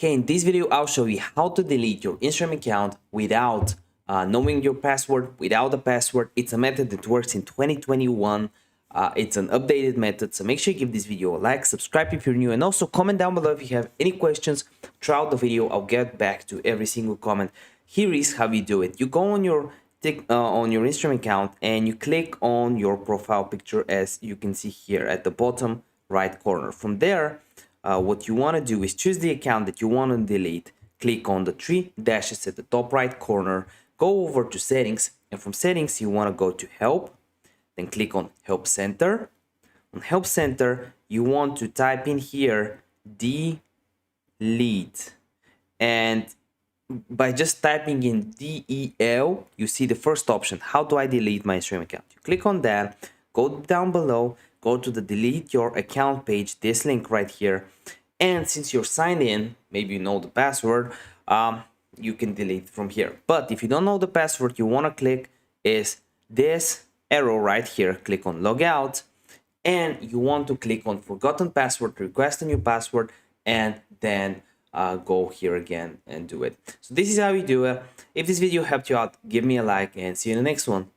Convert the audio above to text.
Okay, in this video, I'll show you how to delete your Instagram account without knowing your password, without a password. It's a method that works in 2021. It's an updated method, so make sure you give this video a like, subscribe if you're new, and also comment down below if you have any questions throughout the video. I'll get back to every single comment. Here is how you do it. You go on your Instagram account and you click on your profile picture, as you can see here at the bottom right corner. From there, what you want to do is choose the account that you want to delete. Click on the three dashes at the top right corner, go over to settings, and from settings you want to go to help, then click on help center. On help center you want to type in here delete, and by just typing in DEL, you see the first option, how do I delete my Instagram account? You click on that, go down below, go to the delete your account page, this link right here, and since you're signed in, maybe you know the password, you can delete from here. But if you don't know the password, you want to click is this arrow right here, click on logout, and you want to click on forgotten password, request a new password, and then go here again and do it. So this is how you do it. If this video helped you out, give me a like and see you in the next one.